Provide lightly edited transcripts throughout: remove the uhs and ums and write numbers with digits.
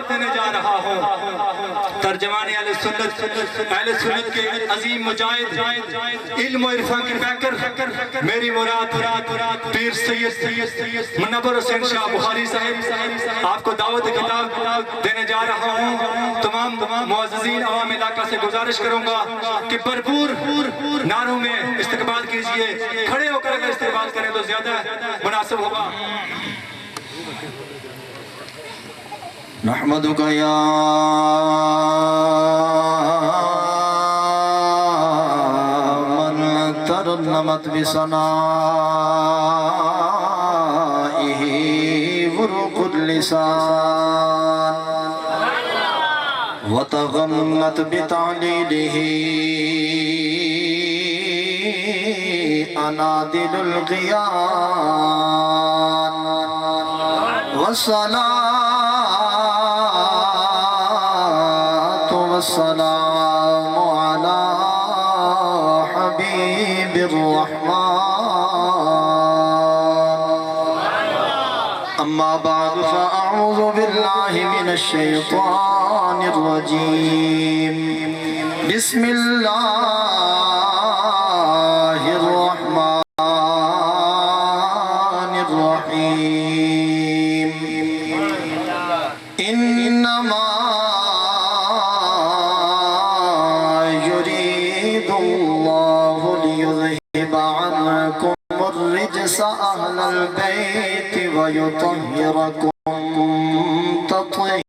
سوغات دینے جا رہا ہوں۔ ترجمان اہل سنت کے عظیم مجاہد علم و عرفان کے پیکر میری مراد پیر سید منور حسین شاہ بخاری صاحب آپ کو دعوت کتاب دینے جا رہا ہوں۔ تمام معززین عوام علاقہ سے گزارش کروں گا کہ بھرپور نعروں میں استقبال کیجئے، کھڑے ہو کر اگر استقبال کریں تو زیادہ مناسب ہوگا۔ نحمدک یا من ترنمت بسنائه ورق اللسان وتغنت بتعلیله انادل الغیان والصلاة والسلام على حبيب الرحمن أما بعد فأعوذ بالله من الشيطان الرجيم بسم الله الرحمن الرحيم إنما الرجس أهل البيت ويطهركم تطهيرا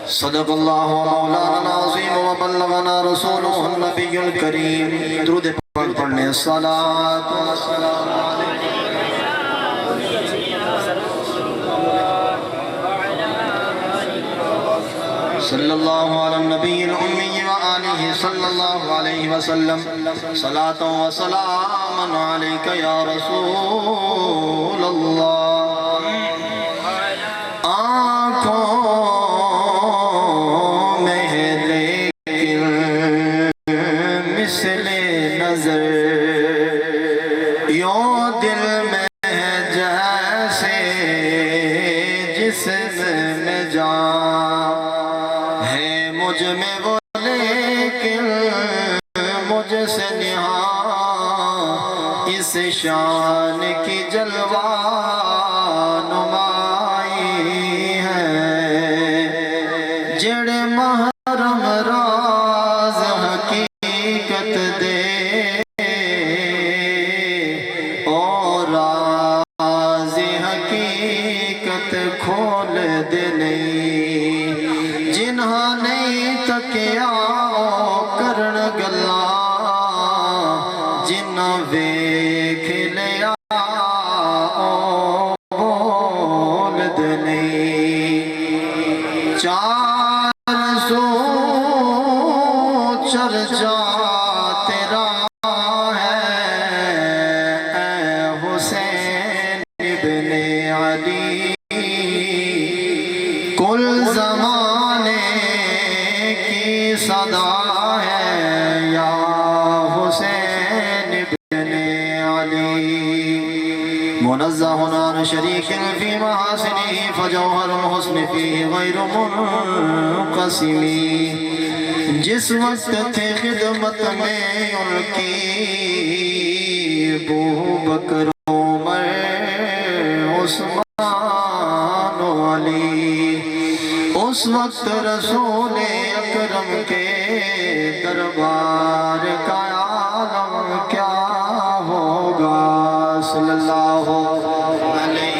صدق الله مولانا العظيم وبلغنا رسوله النبي الكريم درود پاک پڑھنے الصلاة والسلام علیکم صلی اللہ علی النبی الأمی وآلہ صلی اللہ علیہ وسلم صلاة و سلام علیکہ یا رسول اللہ آنکھوں میں لیکن مثل نظر یوں دل میں جیسے جسم میں جان مجھ میں وہ لیکن مجھ سے نہاں اس شان کی جلوہ نمائی ہے جڑ محرم راز حقیقت دے اور راز حقیقت کھول دے نہیں جنہاں نہیں تکیا کرن گلا جنہ ویکھ لیا بول دنی چار سو چرچا تیرا ہے اے حسین ابن علی کل زمانے صدا ہے یا حسین ابن علی منزہ عن شریک فی محاسنہ فجوہر الحسن فیہ غیر منقسم جس وقت تھے خدمت میں ان کی ابو بکر عمر عثمان و علی اس وقت رسول اکرم کے دربار کا عالم کیا ہوگا صلی اللہ علیہ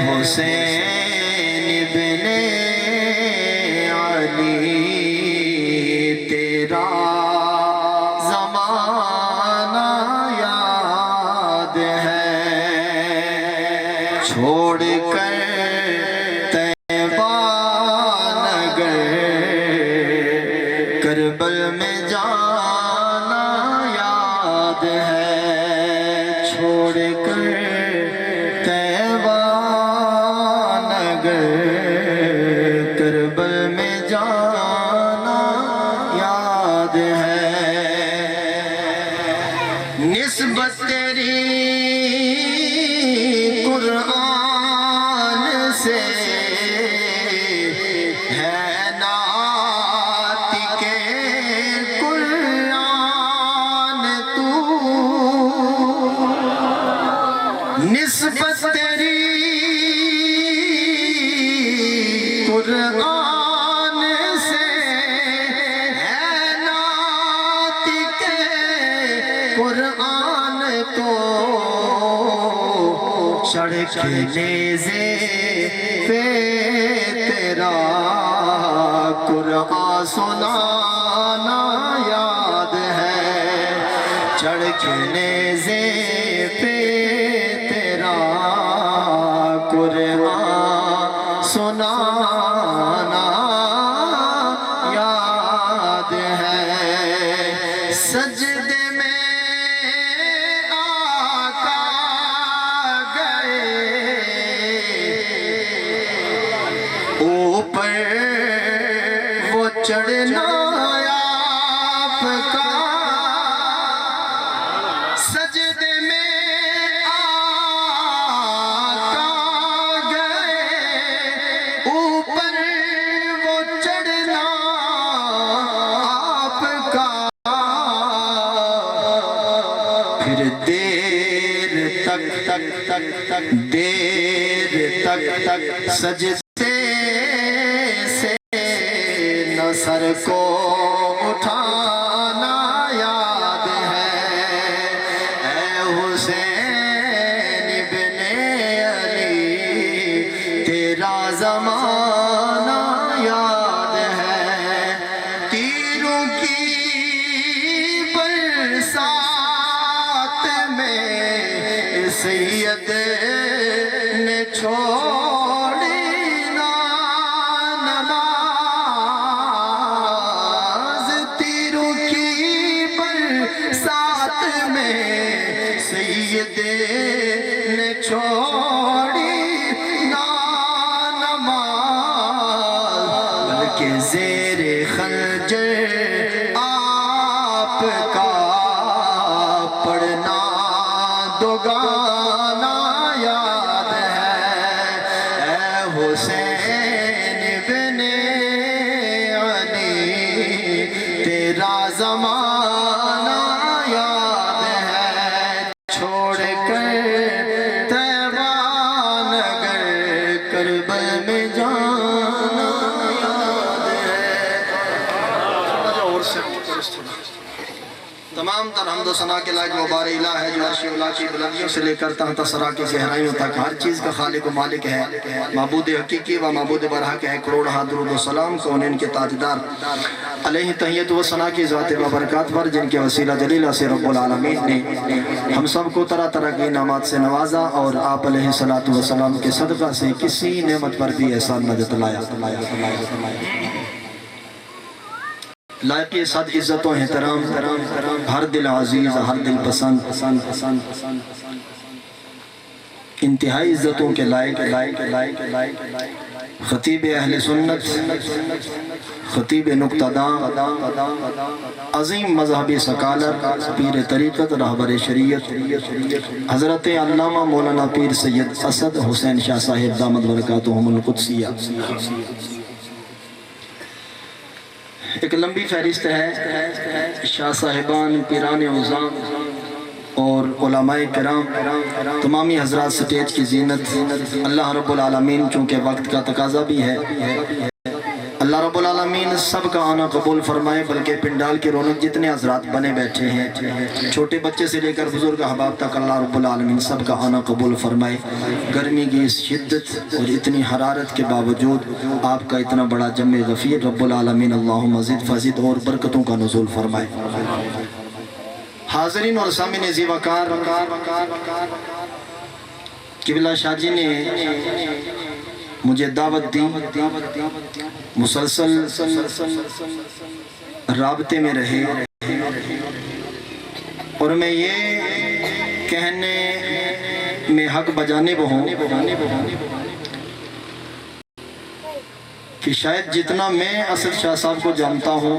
حسین ابن قرآن سے ہے ناطق قرآن تو چڑھ کے نیزے پہ تیرا قرآن سنانا یاد ہے، چڑھ کے نیزے پہ تیرا قرآن سنانا یاد ہے، سجدے میں آقا گئے اوپر وہ چڑھنا آپ کا، سجدے میں آقا گئے اوپر وہ چڑھنا آپ کا، پھر دیر تک سجدے سے نہ سر کو اٹھانا یاد ہے، اے حسین ابن علی تیرا زمانہ یاد ہے، تیروں کی برسات میں سید نے چھوڑی نا نماز، تیروں کی برسات میں سید نے چھوڑی نا نماز، بلکہ زیر خنجر آپ کا پڑھنا دوگانا یاد ہے، اے حسین ابن علی تیرا زمانہ یاد ہے، چھوڑ کر طیبہ نگر کربل میں جانا یاد ہے۔ اور سے تمام تر حمد و ثنا کے لائق وہ بار الہ ہے جو عرش اولا کی بلندیوں سے لے کر تحت ثرا کی گہرائیوں تک ہر چیز کا خالق و مالک ہے، معبود حقیقی و معبود برحق ہے، کروڑ درود و سلام کونین کے تاجدار علیہ تحیت و ثنا کی ذات و برکات پر، جن کے وسیلہ جلیلہ سے رب العالمین نے ہم سب کو طرح طرح کی انعامات سے نوازا، اور آپ علیہ السلام کے صدقہ سے کسی نعمت پر بھی احسان نہ جتلایا۔ لائق صد عزت و احترام، ہر دل عزیز ہر دل پسند، انتہائی عزتوں کے لائق خطیب اہل سنت، خطیب نکتہ داں، عظیم مذہبی سکالر، پیر طریقت، رہبر شریعت، حضرت علامہ مولانا پیر سید اسد حسین شاہ صاحب دامت برکاتہم القدسیہ۔ ایک لمبی فہرست ہے شاہ صاحبان، پیران عظام اور علماء کرام، تمامی حضرات سٹیج کی زینت۔ اللہ رب العالمین چونکہ وقت کا تقاضا بھی ہے، اللہ رب العالمین سب کا آنا قبول فرمائے، بلکہ پنڈال کی رونق جتنے حضرات بنے بیٹھے ہیں، چھوٹے بچے سے لے کر بزرگ احباب تک، اللہ رب العالمین سب کا آنا قبول فرمائے۔ گرمی کی اس شدت اور اتنی حرارت کے باوجود آپ کا اتنا بڑا جمع غفیر، رب العالمین اللہم مزید فزید اور برکتوں کا نزول فرمائے۔ حاضرین اور سامعین ذی وقار، قبلہ شاہ جی نے مجھے دعوت دی، مسلسل رابطے میں رہے، اور میں یہ کہنے میں حق بجانب ہوں کہ شاید جتنا میں اسد شاہ صاحب کو جانتا ہوں،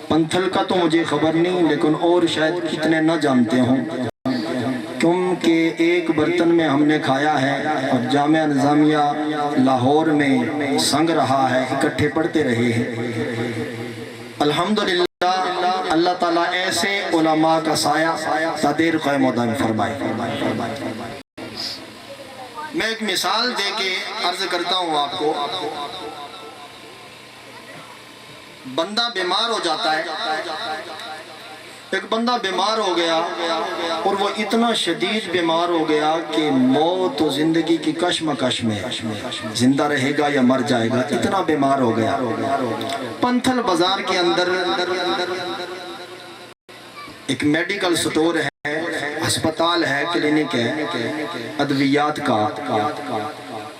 پنتھل کا تو مجھے خبر نہیں، لیکن اور شاید کتنے نہ جانتے ہوں، کیونکہ ایک برتن میں ہم نے کھایا ہے اور جامعہ نظامیہ لاہور میں سنگ رہا ہے، اکٹھے پڑھتے رہے ہیں۔ الحمدللہ اللہ تعالیٰ ایسے علماء کا سایہ تا دیر قائم و دائم فرمائے۔ میں ایک مثال دے کے عرض کرتا ہوں آپ کو. بندہ بیمار ہو جاتا ہے. ایک بندہ بیمار ہو گیا اور وہ اتنا شدید بیمار ہو گیا کہ موت و زندگی کی کشمکش میں زندہ رہے گا یا مر جائے گا، اتنا بیمار ہو گیا. پنتھل بازار کے اندر ایک میڈیکل سٹور ہے، ہسپتال ہے، کلینک ہے ادویات کا.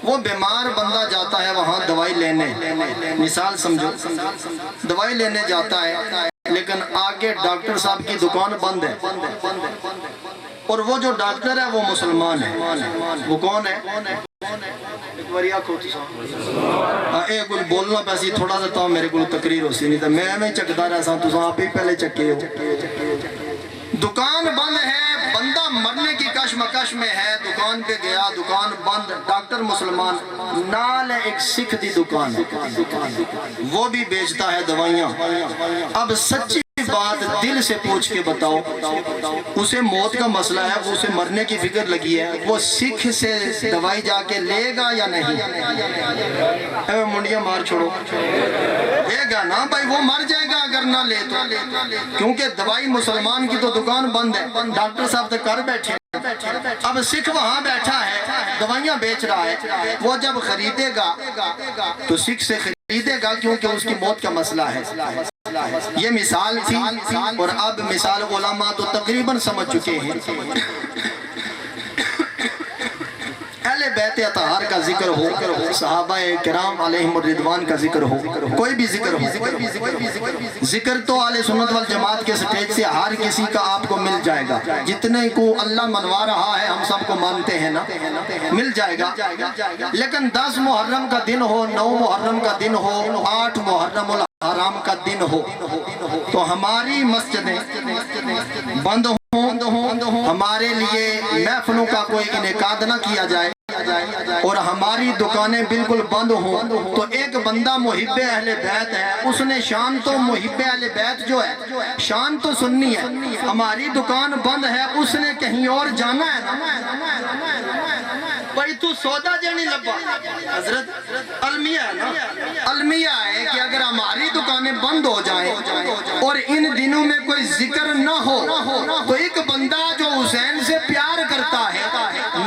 وہ بیمار بندہ جاتا ہے وہاں دوائی لینے، مثال سمجھو، دوائی لینے جاتا ہے، لیکن آگے ڈاکٹر صاحب کی دکان بند ہے، اور وہ جو ڈاکٹر ہے وہ مسلمان ہے. وہ کون ہے؟ اے کوئی بولنا پیسی تھوڑا سا تو میرے کو تقریر ہو سی نہیں تو میں چکتا رہا سا، تو آپ ہی پہلے چکے ہو. دکان بند ہے، بندہ مرنے کی کشمکش میں ہے، دکان پہ گیا، دکان بند، ڈاکٹر مسلمان، نال ایک سکھ دی دکان ہے، وہ بھی بیچتا ہے دوائیاں. اب سچی بات دل سے پوچھ کے بتاؤ، اسے موت کا مسئلہ ہے، وہ اسے مرنے کی فکر لگی ہے، وہ سکھ سے دوائی جا کے لے گا یا نہیں؟ اے منڈیاں مار چھوڑو، لے گا نا بھائی، وہ مر جائے گا اگر نہ لے تو، کیونکہ دوائی مسلمان کی تو دکان بند ہے، ڈاکٹر صاحب تک کر بیٹھے. اب سکھ وہاں بیٹھا ہے، دوائیاں بیچ رہا ہے، وہ جب خریدے گا تو سکھ سے خریدے گا کیونکہ اس کی موت کا مسئلہ ہے. یہ مثال تھی، اور اب مثال علماء تو تقریباً سمجھ چکے ہیں. اہل بیت اطہار کا ذکر ہو، صحابہ کرام علیہم الرضوان کا ذکر ہو، کوئی بھی ذکر ہو، ذکر تو اہل سنت والجماعت کے سٹیج سے ہر کسی کا آپ کو مل جائے گا. جتنے کو اللہ منوا رہا ہے ہم سب کو مانتے ہیں نا، مل جائے گا. لیکن 10 محرم کا دن ہو، 9 محرم کا دن ہو، 8 محرم الحرام کا دن ہو، تو ہماری مسجدیں بند ہوں، ہمارے لیے محفلوں کا کوئی انعقاد نہ کیا جائے، اور ہماری دکانیں بالکل بند ہوں، تو ایک بندہ محب اہل بیت ہے، اس نے شان تو محب اہل بیت جو ہے شان تو سننی ہے، ہماری دکان بند ہے، اس نے کہیں اور جانا ہے نا بھائی. تو سودا جانی لبا حضرت المیہ ہے نا، المیہ ہے کہ اگر ہماری دکانیں بند ہو جائیں اور ان دنوں میں کوئی ذکر نہ ہو، تو ایک بندہ جو حسین سے پیار کرتا ہے،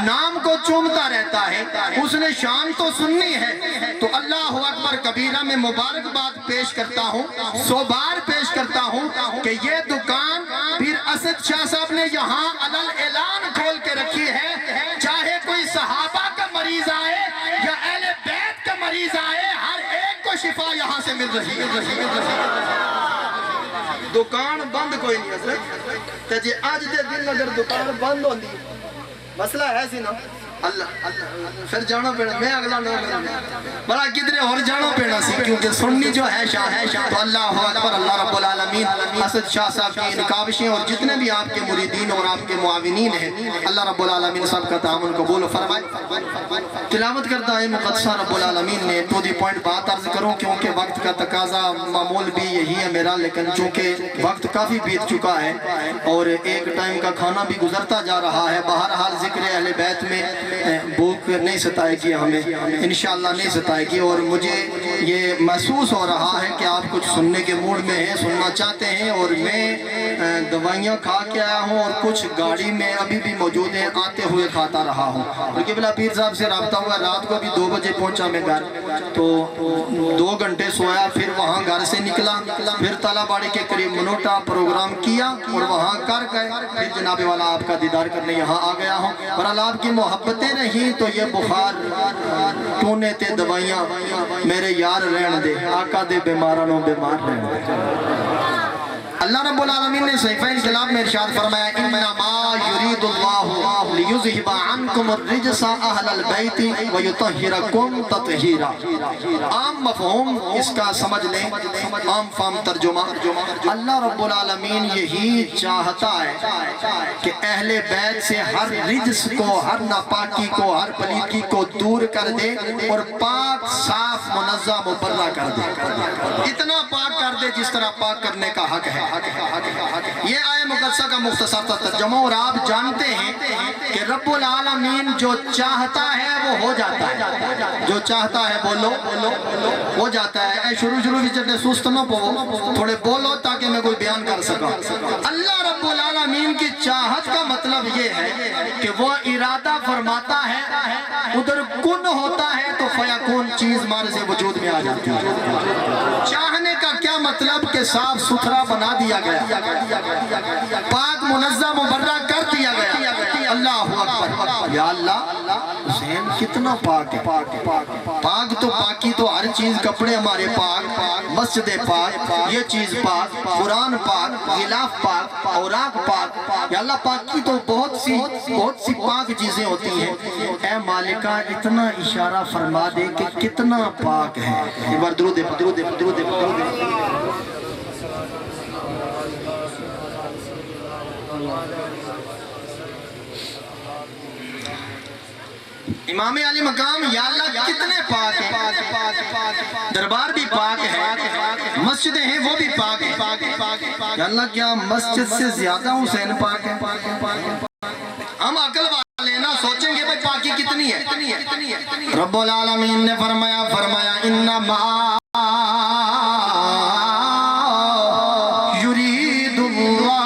نام کو چومتا رہتا ہے، اس نے شان تو سننی ہے. تو اللہ اکبر کبیرہ میں مبارکباد پیش کرتا ہوں، 100 بار پیش کرتا ہوں کہ یہ دکان پیر اسد شاہ صاحب نے یہاں علل اعلان کھول کے رکھی ہے. چاہے کوئی صحابہ کا مریض آئے یا اہل بیت کا مریض آئے، ہر ایک کو شفا یہاں سے مل رہی ہے. دکان بند کوئی نہیں حضرت، کہ جی آج دے دن اگر دکان بند ہوندی مسئلہ ہے سی نا، اللہ پھر جانا پینا، میں اگلا نام بڑا کدھرے اور جانا پینا سی، کیونکہ سننی جو ہے شاہ ہے. تو اللہ اکبر، اللہ رب العالمین اسد شاہ صاحب کی نکابشیں اور جتنے بھی آپ کے مریدین اور آپ کے معاونین ہیں، اللہ رب العالمین سب کا تعاون قبول فرمائے. تلاوت کرتا ہے مقدسہ رب العالمین نے. تو دی پوائنٹ بات عرض کروں کیونکہ وقت کا تقاضا معمول بھی یہی ہے میرا، لیکن چونکہ وقت کافی بیت چکا ہے اور ایک ٹائم کا کھانا بھی گزرتا جا رہا ہے. بہرحال ذکر اہل بیت میں بھوک نہیں ستائے گی ہمیں، انشاءاللہ نہیں ستائے گی. اور مجھے یہ محسوس ہو رہا ہے کہ آپ کچھ سننے کے موڈ میں ہیں، سننا چاہتے ہیں، اور میں دوائیاں کھا کے آیا ہوں اور کچھ گاڑی میں ابھی بھی موجود ہیں، آتے ہوئے کھاتا رہا ہوں. اور قبلہ پیر صاحب سے رابطہ ہوا، رات کو بھی 2 بجے پہنچا میں گھر، تو 2 گھنٹے سویا، پھر وہاں گھر سے نکلا، پھر تالا باڑی کے قریب منوٹا پروگرام کیا اور وہاں کر گئے، پھر جناب والا آپ کا دیدار کرنے یہاں آ گیا ہوں. اور اللہ آپ کی محبتیں نہیں تو یہ بخار تونے تے دوائیاں میرے یار رہن دے، آقا دے بیمارانوں بیمار رہن دے. اللہ رب العالمین نے صحیفہ انقلاب میں ارشاد فرمایا انما یرید اللہ لیذہب عنکم الرجس اہل البیت ویطہرکم تطہیرا. عام مفہوم اس کا سمجھ لیں، عام فہم ترجمہ، اللہ رب العالمین یہی چاہتا ہے کہ اہل بیت سے ہر رجس کو، ہر ناپاکی کو، ہر پلیدگی کو دور کر دے اور پاک صاف منزہ مبرہ کر دے. اتنا پاک کر دے جس طرح پاک کرنے کا حق ہے. یہ آیہ مقدسہ کا مختصر ترجمہ، اور آپ جائیں جانتے ہیں کہ رب العالمین جو چاہتا ہے وہ ہو جاتا ہے، جو چاہتا ہے بولو ہو جاتا ہے۔ اے شروع بھی جڑے سست نہ پو، تھوڑے بولو تاکہ میں کوئی بیان کر سکا۔ اللہ رب العالمین کی چاہت کا مطلب یہ ہے کہ وہ ارادہ فرماتا ہے، ادھر کن ہوتا ہے تو فیکون چیز مارز وجود میں آ جاتی ہے۔ چاہنے کا کیا مطلب کہ صاف ستھرا بنا دیا گیا، پاک منظم مبرہ کر دیا گیا۔ اللہ اکبر، یا اللہ حسین کتنا پاک ہے۔ پاک تو پاکی تو ہر چیز، کپڑے ہمارے پاک، مسجد پاک، یہ چیز پاک، قرآن پاک، غلاف پاک، اوراق پاک۔ یا اللہ پاکی تو بہت سی پاک چیزیں ہوتی ہیں۔ اے مالکہ اتنا اشارہ فرما دے کہ کتنا پاک ہے۔ ایک بار درود دے درود دے درود دے درود دے۔ امام علی مقام، یا اللہ کتنے پاک ہیں، دربار بھی پاک ہے، مسجدیں ہیں وہ بھی پاک ہیں۔ یا اللہ کیا مسجد سے زیادہ حسین پاک ہے؟ ہم عقل والے نہ سوچیں گے بھئی پاکی کتنی ہے۔ رب العالمین نے فرمایا انما یرید اللہ،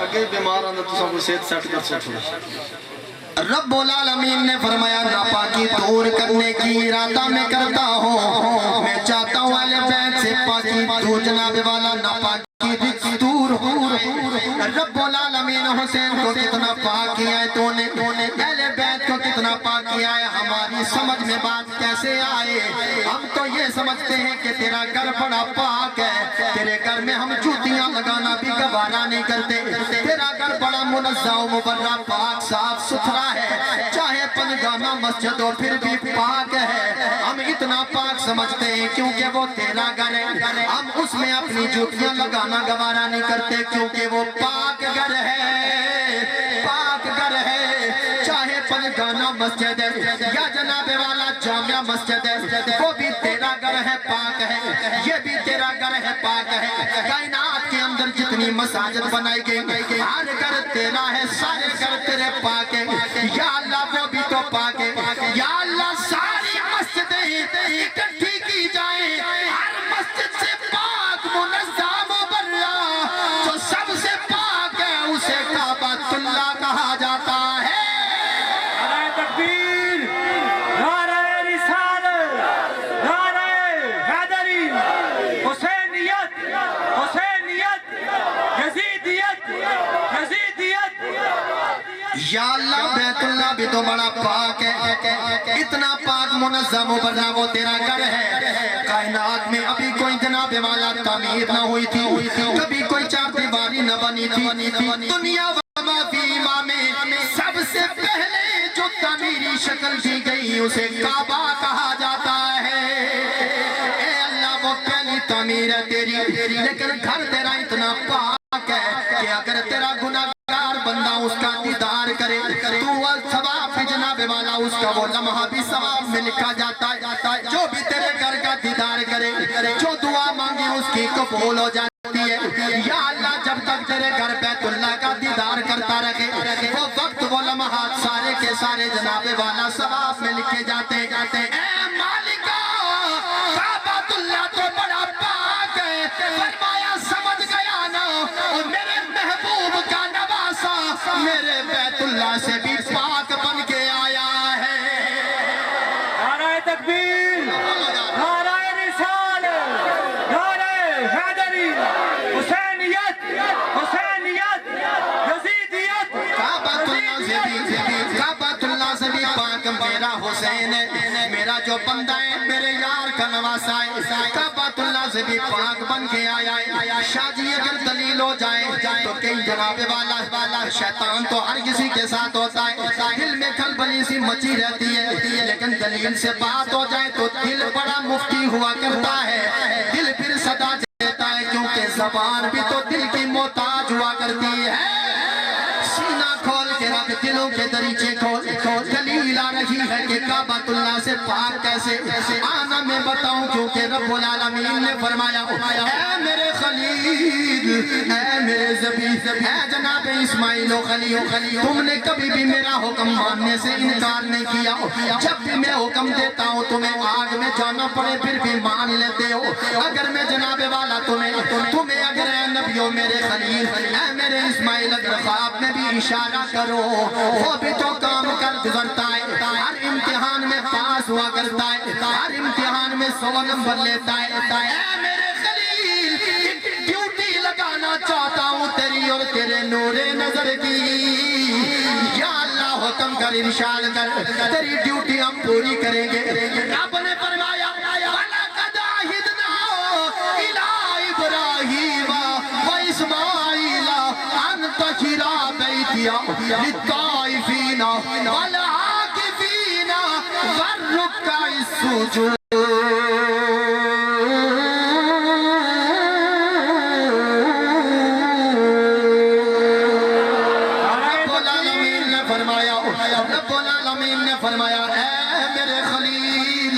اگے بیمار آندھا تو سب کو سیت سیٹ کر سکتا۔ رب العالمین نے فرمایا ناپاکی دور کرنے کی ارادہ میں کرتا ہوں، میں چاہتا ہوں اہل بیت سے پاکی تو جناب والا ناپاکی دور ہو۔ رب العالمین حسین کو کتنا پاک کیا ہے تو نے، اہل بیت کو کتنا پاک کیا ہے۔ ہماری سمجھ میں بات کیسے آئے؟ ہم تو یہ سمجھتے ہیں کہ تیرا گھر بڑا پاک ہے، تیرے گھر میں ہم جوتیاں لگانا بھی گوارا نہیں کرتے، تیرا گھر بڑا منزہ و مبرہ پاک صاف ستھرا ہے، چاہے پنجگامہ مسجد ہو پھر بھی پاک ہے۔ ہم اتنا پاک سمجھتے ہیں کیونکہ وہ تیرا گھر ہے، ہم اس میں اپنی جوتیاں لگانا گوارا نہیں کرتے کیونکہ وہ پاک گھر ہے، پاک گھر ہے۔ چاہے پنجگانہ مسجد ہے یا جناب والا جامعہ مسجد ہے، وہ بھی تیرا گھر ہے، پاک ہے، یہ بھی تیرا گھر ہے، پاک ہے۔ کائنات کے اندر جتنی مساجد بنائی گئی، ہر گھر تیرا ہے، سارے گھر تیرے پاک ہے۔ یا اللہ وہ بھی تو پاک ہے۔ یا اللہ ساری مسجدیں اکٹھی کی جائیں، ہر مسجد سے پاک منظم مبرہ جو سب سے پاک ہے اسے کعبۃ اللہ کہا جاتا ہے۔ نعرہ تکبیر، نعرہ رسالت، نعرہ حیدری، حسینیت، حسینیت، یزیدیت، یزیدیت۔ یا اللہ بیت اللہ بھی تو بڑا پاک ہے، اتنا پاک منظم مبرہ وہ تیرا گھر ہے۔ کائنات میں ابھی کوئی جناب والا تعمیر نہ ہوئی تھی، کبھی کوئی چار دیواری نہ بنی تھی۔ دنیا وما فیہا میں سب سے پہلے جو تعمیری شکل دی گئی اسے کعبہ کہا جاتا ہے۔ اے اللہ وہ پہلی تعمیر ہے تیری، لیکن گھر تیرا اتنا پاک ہے کہ اگر تیرا گناہگار بندہ اس کا دیدار کرے تو ثواب جناب والا اس کا وہ لمحہ بھی ثواب میں لکھا جاتا ہے۔ جو بھی تیرے گھر کا دیدار کرے، جو دعا مانگی اس کی قبول ہو جاتی ہے۔ یا اللہ جب تک تیرے گھر بیت اللہ کا دیدار کرتا رہے، وہ وقت وہ لمحات سارے کے سارے جناب والا ثواب میں لکھے جاتے ہیں۔ اے مالکہ کعبۃ اللہ تو بڑا پاک ہے، فرمایا سمجھ گیا نا، اور میرے محبوب کا نواسا میرے بیت اللہ سے بھی پاک بن کے آیا ہے۔ نعرہ تکبیر، نعرہ رسالت، نعرہ حیدری، حسینیت، حسینیت، یزیدیت۔ کعبۃ اللہ سے بھی پاک میرا حسین ہے، میرا جو بندہ ہے میرے یار کا نواسا ہے، کعبۃ اللہ سے بھی پاک بن کے آیا ہے۔ شاہ جی اگر دلیل ہو جائے تو کئی جناب والا شیطان تو ہر کسی کے ساتھ ہوتا ہے، دل میں کھلبلی سی مچی رہتی ہے، لیکن دلیل سے بات ہو جائے تو دل بڑا مفتی ہوا کرتا ہے، دل پھر صدا دیتا ہے کیونکہ زبان بھی تو دل کی محتاج ہوا کرتی ہے۔ سینہ کھول کے رکھ، دلوں کے دریچے کھول، دلیل آ رہی ہے کہ کعبۃ اللہ سے پاک کیسے آنا میں بتاؤں، کیونکہ رب العالمین نے فرمایا اے میرے خلیل، اے میرے ذبی، اے جناب اسماعیل و خلیل، تم نے کبھی بھی میرا حکم ماننے سے انکار نہیں کیا، جب بھی میں حکم دیتا ہوں تمہیں آگ میں جانا پڑے پھر بھی مان لیتے ہو، اگر میں جناب والا تمہیں اگر اے نبیوں میرے خلیل، اے میرے اسماعیل اگر خواب میں بھی اشارہ کرو، وہ بھی تو کام کر گزرتا ہے، ہر امتحان میں پاس ہوا کرتا ہے، ہر امتحان میں 100 نمبر لیتا ہے، اے میرے خلیل ایک ڈیوٹی لگانا چاہتا ہوں تیری اور تیرے نور نظر کی، یا اللہ حکم کر ارشاد کر، تیری ڈیوٹی ہم پوری کریں گے۔ رب نے فرمایا وَلَقَدْ عَهِدْنَا إِلَىٰ إِبْرَاهِيمَ وَإِسْمَاعِيلَ أَن طَهِّرَا بَيْتِيَ لِلطَّائِفِينَ وَالْعَاكِفِينَ وَالرُّكَّعِ السُّجُودِ۔ رب العالمین نے فرمایا اے میرے خلیل،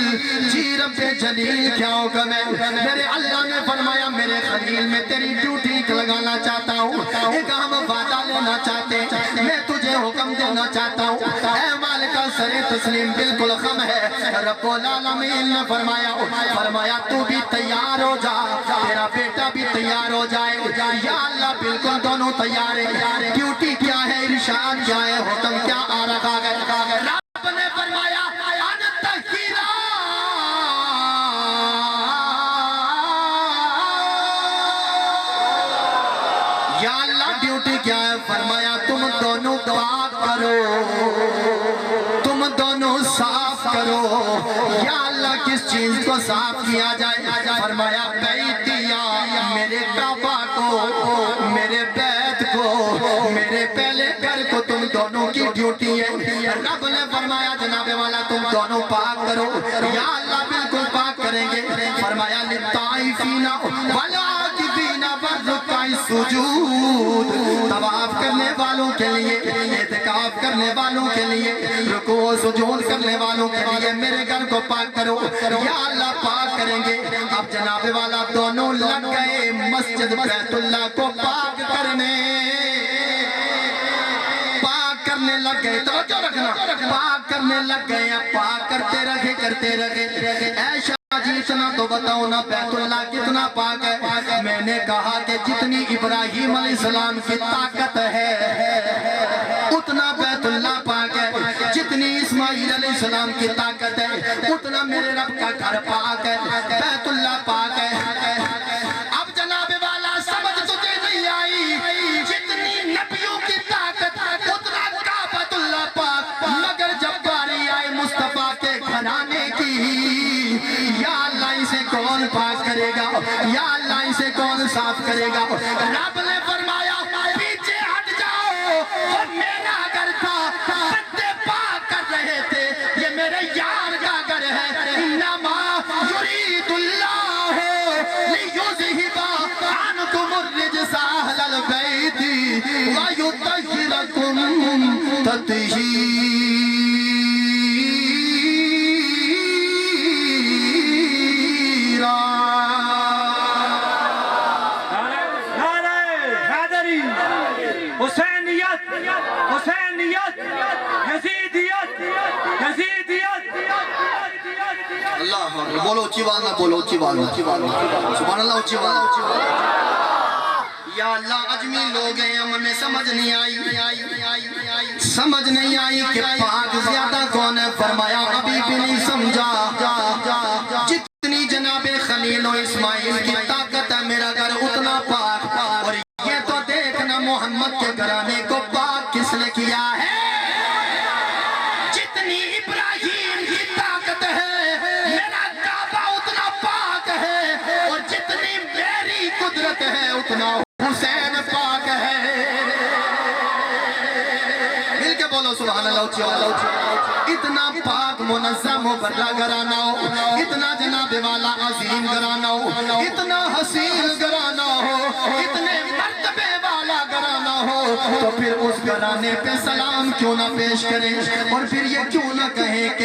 جی رب جلیل کیا حکم ہے؟ میرے اللہ نے فرمایا میرے خلیل میں تیری ڈیوٹی لگانا چاہتا ہوں، ایک ہم وعدہ لینا چاہتے ہیں، میں تجھے حکم دینا چاہتا ہوں، اے مالک سر تسلیم بالکل خم ہے۔ رب العالمین نے فرمایا تو بھی تیار ہو جا، تیرا بیٹا بھی تیار ہو جائے، یا اللہ بالکل دونوں تیار ہیں، ڈیوٹی کیا ہے، ارشاد کیا ہے، حکم کیا آ رہا ہے؟ رب نے فرمایا ان طہیرا، یا اللہ ڈیوٹی کیا ہے؟ فرمایا تم دونوں پاک کرو، تم دونوں صاف کرو، یا اللہ کس چیز کو صاف کیا جائے؟ فرمایا بیتیا، میرے کعبہ کو، میرے بیت کو، میرے پہلے گھر کو تم دونوں کی ڈیوٹی ہے۔ رب نے فرمایا جناب والا تم دونوں پاک کرو، یا اللہ بالکل پاک کریں گے۔ فرمایا للطائفین والعاکفین والرکع السجود، طواف کرنے والوں کے لیے، اعتکاف کرنے والوں کے لیے، رکوع و سجود کرنے والوں کے لیے میرے گھر کو پاک کرو، یا اللہ پاک کریں گے۔ اب جناب والا دونوں لگ گئے مسجد بیت اللہ کو پاک کرنے، پاک کرنے لگ گئے، توجہ رکھنا، پاک کرنے لگ گئے، پاک کرتے رہے۔ اے شاہ جی اتنا تو بتاؤ نا بیت اللہ کتنا پاک ہے؟ میں نے کہا کہ جتنی ابراہیم علیہ السلام کی طاقت ہے اتنا بیت اللہ پاک ہے، جتنی اسماعیل علیہ السلام کی طاقت ہے اتنا میرے رب کا گھر پاک ہے، بیت اللہ پاک ہے۔ اب جناب والا سمجھ تجھے نہیں آئی، جتنی نبیوں کی طاقت اتنا کعبۃ اللہ پاک، مگر جب باری آئے مصطفیٰ کے گھرانے کی، یا اللہ اسے کون پاک کرے گا، یا اللہ اسے کون صاف کرے گا؟ رب نے فرمایا پیچھے ہٹ جاؤ، وہ میرا گھر تھا، بندے پاک کر رہے تھے، یہ میرے یار کا گھر ہے۔ انما یرید اللہ لیذہب عنکم الرجس اہل البیت ویطہرکم تطہیرا۔ حسینیت، حسینیت، یزیدیت، یزیدیت، اللہ بولو اچھی بات نہ بولو، اچھی بات نہ، سبحان اللہ، اچھی بات۔ یا اللہ اجمی لوگ ہیں، ہمیں سمجھ نہیں آئی، سمجھ نہیں آئی کہ پاک زیادہ کون ہے؟ فرمایا ابھی بھی نہیں سمجھا، جتنی جناب خلیل و اسماعیل کی طاقت ہے میرا گھر اتنا پاک، اور یہ تو دیکھنا محمد کے گھرانے کو پاک کس نے کیا ہے؟ جتنی ابراہیم کی طاقت ہے میرا کعبہ اتنا پاک ہے، اور جتنی میری قدرت ہے اتنا حسین پاک ہے۔ مل کے بولو سبحان اللہ۔ اتنا پاک منظم و برا گھرانہ ہو، اتنا جناب والا عظیم گھرانہ ہو، اتنا حسین گھرانہ ہو، اتنے مرتبے والا گھرانہ ہو، تو پھر اس گھرانے پہ سلام کیوں نہ پیش کریں، اور پھر یہ کیوں نہ کہیں کہ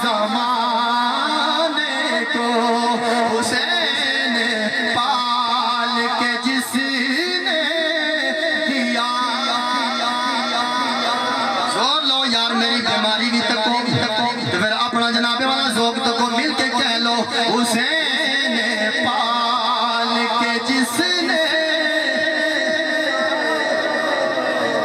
زمانے کو حسین پال کے جس نے دیا زور لو یار میری بیماری بھی تکو تو پھر اپنا جناب والا ذوق تکو مل کے کہہ لو حسین پال کے جس نے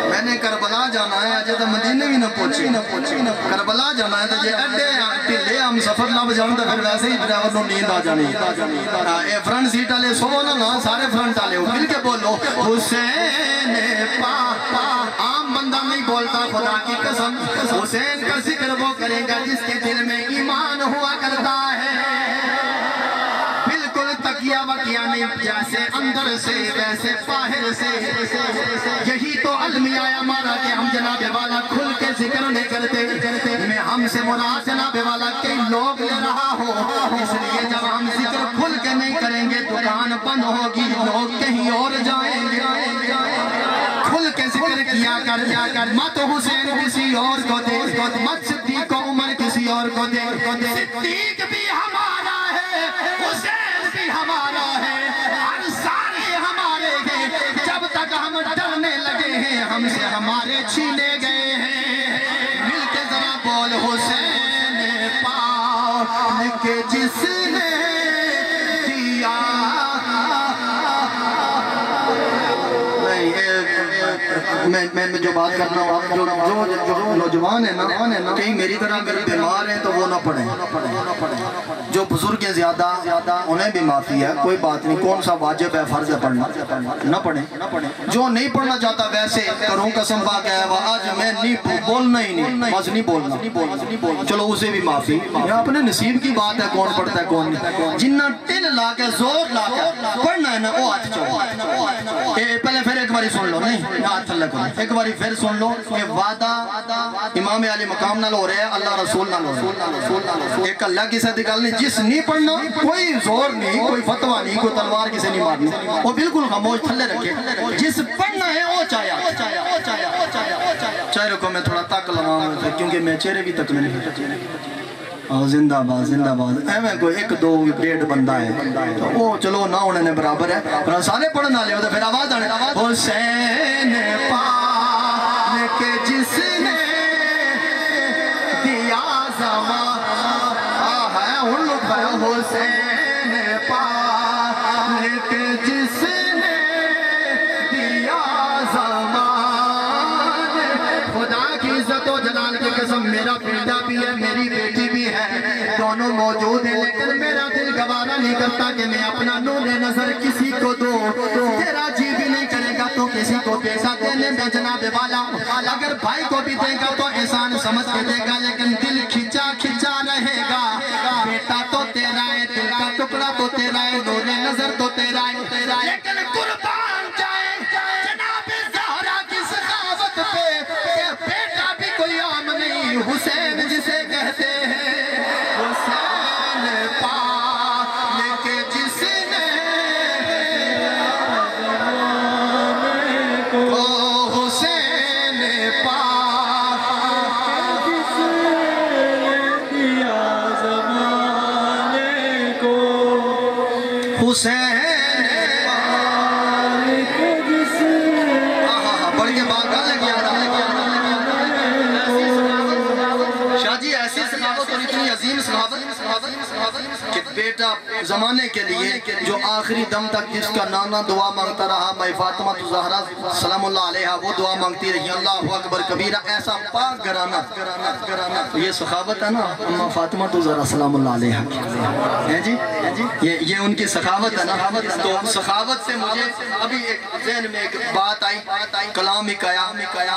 میں نے کربلا جانا ہے اجے تو مدینے بھی نہ پہنچی کربلا جانا ہے تو جے اڈے ٹھلے ہم سفر نہ بجاؤں تو پھر ویسے ہی ڈرائیور نو نیند آ جانی اے فرنٹ سیٹ والے سو نا سارے فرنٹ والے مل کے بولو حسین عام بندہ نہیں بولتا خدا کی قسم حسین کا ذکر وہ کرے گا جس کے دل میں ایمان ہوا کرتا ہے بالکل تکیہ وکیہ نہیں جیسے اندر سے ویسے باہر سے یہی تو المیہ ہمارا کہ ہم جناب والا کھل کے ذکر نہیں کرتے میں ہم سے مراد جناب والا کئی لوگ لے رہا ہو اس لیے جب ہم ذکر کھل کے نہیں کریں گے دکان بند ہوگی لوگ کہیں اور جائیں گے کھل کے ذکر کیا کر مت حسین کسی اور کو دے مت صدیق و عمر کسی اور کو دے صدیق بھی ہمارا ہے حسین بھی ہمارا ہے ہر سارے ہمارے ہیں جب تک ہم ڈرنے لگے ہیں ہم سے ہمارے چھینے گئے ہیں مل کے ذرا بول حسین پاک کے جس نے دیا میں جو بات کرنا ہوں جو نوجوان ہیں نا کہیں میری طرح اگر بیمار ہیں تو وہ نہ پڑھیں جو بزرگ ہیں زیادہ انہیں بھی معافی ہے کوئی بات نہیں کون سا واجب ہے فرض ہے پڑھنا نہ پڑھیں جو نہیں پڑھنا چاہتا ویسے کروں قسم پاک ہے آج میں نہیں بولنا ہی نہیں بس نہیں بولنا چلو اسے بھی معافی یہ اپنے نصیب کی بات ہے کون پڑھتا ہے کون نہیں جنہ ٹل لا کے زور لا کے پڑھنا ہے نا وہ ہاتھ چاہو پہلے پھر ایک باری سن لو نہیں ہاتھ تھلے کرو ایک باری پھر سن لو یہ وعدہ امام علی مقام نال ہو رہے ہیں اللہ رسول نال ہو رہے ہیں ایک اللہ کی صدی گل نہیں جس نہیں پڑھنا کوئی زور نہیں کوئی فتوہ نہیں کوئی تلوار کسی نہیں مارنی وہ بالکل خاموش تھلے رکھے جس پڑھنا ہے وہ چاہے رکھو میں تھوڑا تک لگاؤں کیونکہ میں چہرے بھی تک نہیں زندہ باد ایویں کوئی ایک دو ڈیڑھ بندہ ہے وہ چلو نہ ہونے نے برابر ہے سارے پڑھنا لے تو پھر آواز آنے حسین پاک کے جس نے دیا زمان حسین پاک کے جس نے دیا زمان خدا کی عزت و جلال کی قسم میرا بیٹا بھی ہے میری بیٹی بھی ہے دونوں موجود ہیں لیکن میرا دل گوارا نہیں کرتا کہ میں اپنا نور نظر کسی کو دوں تیرا جی بھی نہیں کرے گا تو کسی کو پیسہ دینے میں جناب والا اگر بھائی کو بھی دے گا تو احسان سمجھ کے دے گا لیکن دل کھچا رہے گا بیٹا تو تیرا ہے دل کا ٹکڑا تو تیرا ہے نور نظر تو تیرا ہے لیکن قربان جائے جناب زہرا کی سخاوت پہ بیٹا بھی کوئی عام نہیں حسین جسے کہتے ہیں حسین پاک کے جس نے حسین پاک جس نے دیا زمانے کو حسین پاک جس نے بڑھ کے بات کر لے گیا شاہ جی ایسی سخاوت اور اتنی عظیم سخاوت کہ بیٹا زمانے کے لیے جو آخری دم تک جس کا نانا دعا مانگتا رہا میں فاطمہ زہرا سلام اللہ علیہ وہ دعا مانگتی رہی اللہ اکبر کبیرہ ایسا پاک گھرانہ یہ سخاوت ہے نا اماں فاطمہ زہرا سلام اللہ علیہ ہے جی یہ ان کی سخاوت ہے نا تو سخاوت سے مجھے ابھی ایک ذہن میں ایک بات آئی کلام ایک آیا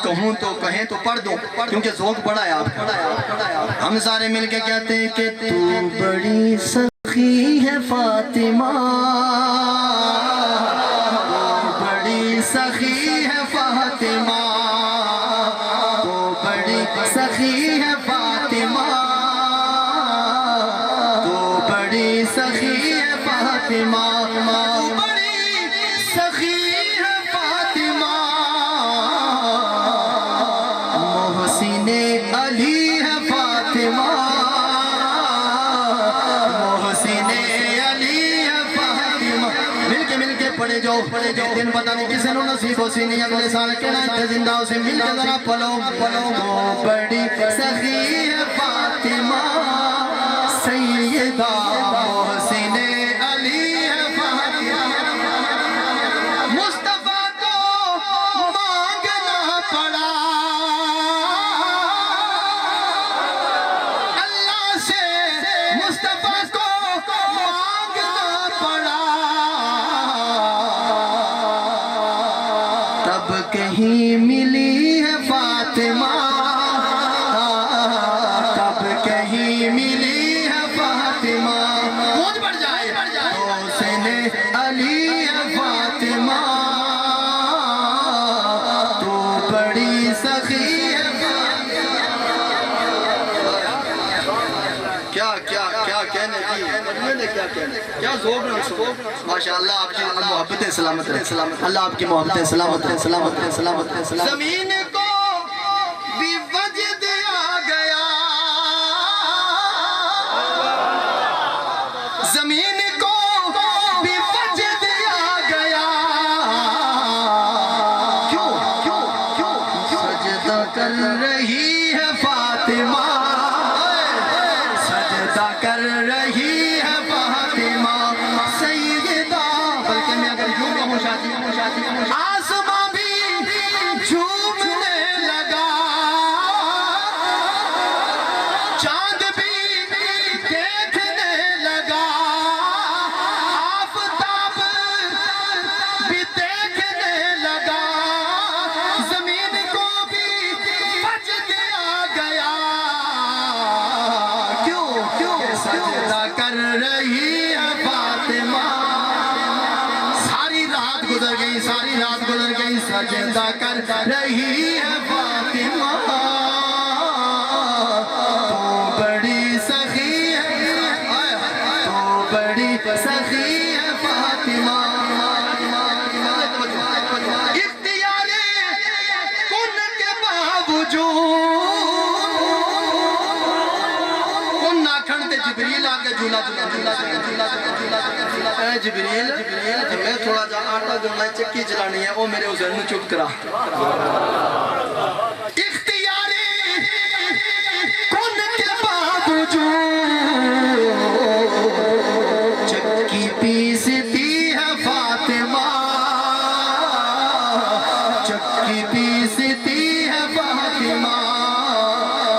کہوں تو کہیں تو پڑھ دوں کیونکہ ذوق بڑا ہے آپ ہم سارے مل کے کہتے ہیں کہ تو بڑی سخی ہے فاطمہ بڑی سخی ہے فاطمہ تو بڑی سخی ہے فاطمہ تو بڑی سخی ہے فاطمہ بڑی سخی ہے فاطمہ محسن علی ہے فاطمہ جو دن پتہ نہیں کسے نو نصیب ہو سی نہیں اگلے سال کہنا تے زندہ ہو سی مل کے ذرا پلو تو بڑی سخی ہے فاطمہ سیدہ محسن علی ہے فاطمہ مصطفیٰ کو مانگنا پڑا اللہ سے مصطفیٰ کو مانگنا پڑا تب کہیں ملی ہے فاطمہ تب کہیں ملی ہے فاطمہ کون بڑھ جائے حسین علی ہے فاطمہ تو بڑی سخی ہے کیا کہنے کی کیا ذوق رہا ماشاءاللہ آپ کی محبت سلامت رہے اللہ آپ کی محبت سلامت رہے سلامت رہے سلامت رہے زمین کو بھی وجد آ گیا زمین کو بھی وجد آ گیا کیوں سجدہ کر رہی ہے فاطمہ سجدہ کر رہی ہے فاطمہ سیدہ بلکہ میں اگر یوں کہوں شادی آسماں بھی جھومنے لگا چاند بھی دیکھنے لگا آفتاب بھی دیکھنے لگا زمین کو بھی وجد آ گیا کیوں سجدہ کر رہی ہے فاطمہ ساری رات گزر گئی سجدہ کر رہی ہے فاطمہ تو بڑی سخی ہے تو بڑی سخی ہے فاطمہ اختیار کن کے باوجود کن نہ کھنتے جبریل آگے جھولا اے جبریل میں تھوڑا جا آٹا گھومنا ہے چکی چلانی ہے وہ میرے حسین میں چپ کرا اختیاری کن کے باوجود چکی پیستی ہے فاطمہ چکی پیستی ہے فاطمہ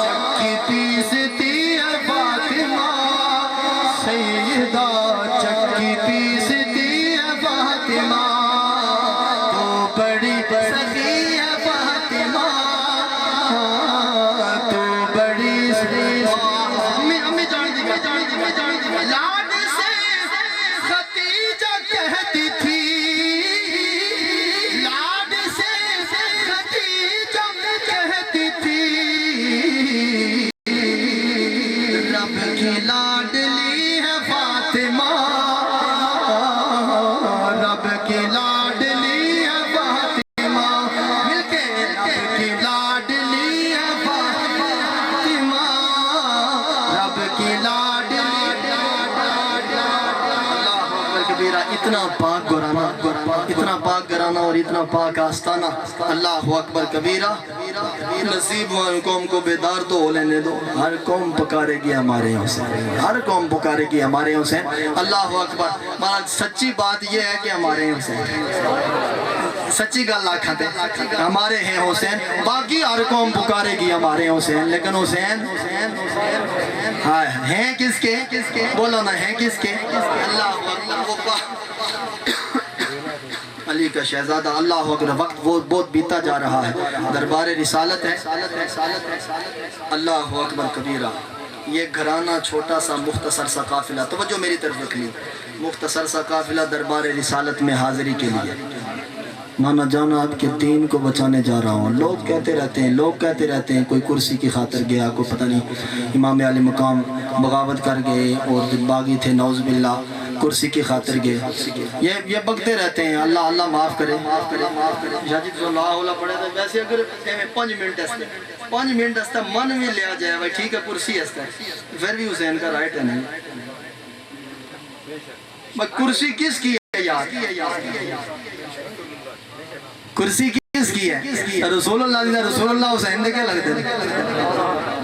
چکی پیستی ہے فاطمہ سیدہ چکی پیستی ہے فاطمہ تو بڑی سخی ہے فاطمہ تو بڑی سخی امی جان دی لاڈ سے ختیجہ کہتی تھی لاڈ سے ختیجہ کہتی تھی رب کی لاڈلی ہے فاطمہ رب کی لاڈلی ہے فاطمہ مل کے رب کی لاڈلی ہے فاطمہ رب کی لاڈلی اللہ اکبر کبیرہ اتنا پاک گرانا اور اتنا پاک آستانہ اللہ اکبر کبیرہ نصیب والوں قوم کو بیدار تو ہو لینے دو ہر قوم پکارے گی ہمارے حسین ہر قوم پکارے گی ہمارے حسین اللہ اکبر ہمارا سچی بات یہ ہے کہ ہمارے حسین سچی گل آکھتے ہمارے ہیں حسین باقی ہر قوم پکارے گی ہمارے حسین لیکن حسین ہیں کس کے بولو نا ہیں کس کے اللہ اکبر علی کا شہزادہ اللہ اکبر وقت بہت بیتا جا رہا ہے دربار رسالت ہے اللہ اکبر کبیرہ یہ گھرانہ چھوٹا سا مختصر سا قافلہ توجہ میری طرف رکھنی مختصر سا قافلہ دربار رسالت میں حاضری کے لیے نانا جانا آپ کے دین کو بچانے جا رہا ہوں لوگ کہتے رہتے ہیں کوئی کرسی کی خاطر گیا کوئی پتہ نہیں امام علی مقام بغاوت کر گئے اور باغی تھے نعوذ باللہ کرسی کی خاطر گئے یہ بگتے رہتے ہیں اللہ معاف کرے جاجی تو اللہ اللہ پڑھے تھا ویسے اگر 5 منٹ ہستا من بھی لیا جائے بھائی ٹھیک ہے کرسی ہستا پھر بھی حسین کا رائٹ ہے نہیں کرسی کس کی یار؟ کرسی کس کی ہے؟ رسول اللہ حسین دے کے لگتے ہیں